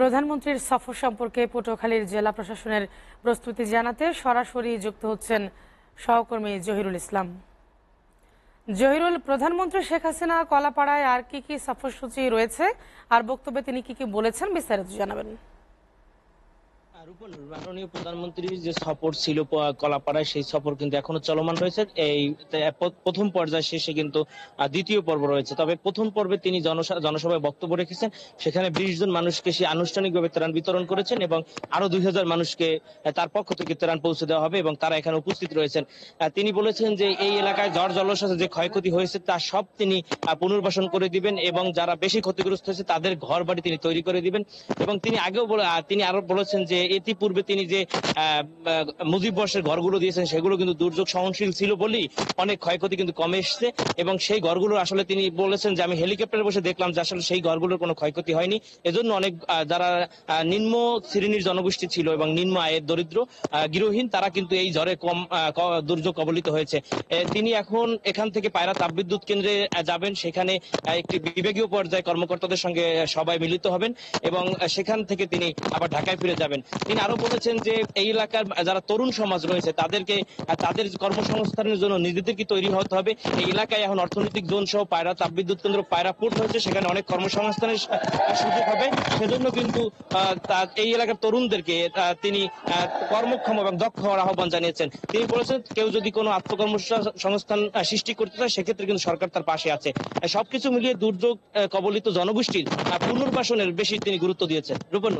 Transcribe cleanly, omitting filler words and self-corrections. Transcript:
প্রধানমন্ত্রীর সফর সম্পর্কে পটুয়াখালীর জেলা প্রশাসনের প্রস্তুতি জানাতে সরাসরি যুক্ত হচ্ছেন সহকর্মী জহিরুল ইসলাম। জহিরুল, প্রধানমন্ত্রী শেখ হাসিনা কলাপাড়ায় আর কি সফরসূচি রয়েছে আর বক্তব্যে তিনি কি বলেছেন, বিস্তারিত জানাবেন। মাননীয় প্রধানমন্ত্রীর যে সফর ছিল কলাপাড়ায়, সেই সফর কিন্তু এখনো চলমান রয়েছে। এই প্রথম পর্যায় শেষে কিন্তু দ্বিতীয় পর্ব রয়েছে। তবে প্রথম পর্বে তিনি জনসভায় বক্তব্য রেখেছেন। সেখানে 20 জন মানুষকে সে আনুষ্ঠানিকভাবে ত্রাণ বিতরণ করেছেন এবং আরো 2000 মানুষকে তার পক্ষ থেকে ত্রাণ পৌঁছে দেওয়া হবে এবং তারা এখানে উপস্থিত রয়েছেন। তিনি বলেছেন যে এই এলাকায় ঝড় জলোচ্ছ্বাসে যে ক্ষয়ক্ষতি হয়েছে তা সব তিনি পুনর্বাসন করে দিবেন এবং যারা বেশি ক্ষতিগ্রস্ত হয়েছে তাদের ঘর বাড়ি তিনি তৈরি করে দিবেন। এবং তিনি আরো বলেছেন যে ইতিপূর্বে তিনি যে মুজিব বর্ষের ঘরগুলো দিয়েছেন সেগুলো কিন্তু দুর্যোগ সহনশীল ছিল বলেই অনেক ক্ষয়ক্ষতি কিন্তু কমে এসছে এবং সেই ঘরগুলো আসলে তিনি বলেছেন যে আমি হেলিকপ্টারে বসে দেখলাম যে আসলে সেই ঘরগুলোর কোনো ক্ষয়ক্ষতি হয়নি। এজন্য অনেক যারা নিম্ন শ্রেণীর জনগোষ্ঠী ছিল এবং নিম্ন আয়ের দরিদ্র গৃহহীন তারা কিন্তু এই ঝড়ে কম দুর্যোগ কবলিত হয়েছে। তিনি এখন এখান থেকে পায়রা তাপবিদ্যুৎ কেন্দ্রে যাবেন। সেখানে একটি বিভাগীয় পর্যায়ে কর্মকর্তাদের সঙ্গে সবাই মিলিত হবেন এবং সেখান থেকে তিনি আবার ঢাকায় ফিরে যাবেন। তিনি আরো বলেছেন যে এই এলাকার যারা তরুণ সমাজ রয়েছে তাদেরকে তাদের কর্মসংস্থানের জন্য নিজেদেরকে তৈরি হতে হবে। এই এলাকায় এখন অর্থনৈতিক জোন সহ পায়রা তাপবিদ্যুৎ কেন্দ্র পায়রা পোর্ট হয়েছে, সেখানে অনেক কর্মসংস্থানের সুযোগ হবে। সেজন্য কিন্তু এই এলাকার তরুণদেরকে তিনি কর্মক্ষম এবং দক্ষ হওয়ার আহ্বান জানিয়েছেন। তিনি বলেছেন কেউ যদি কোনো আত্মকর্মসংস্থান সৃষ্টি করতে চায় সেক্ষেত্রে কিন্তু সরকার তার পাশে আছে। সবকিছু মিলিয়ে দুর্যোগ কবলিত জনগোষ্ঠীর পুনর্বাসনের বেশি তিনি গুরুত্ব দিয়েছেন। রূপন।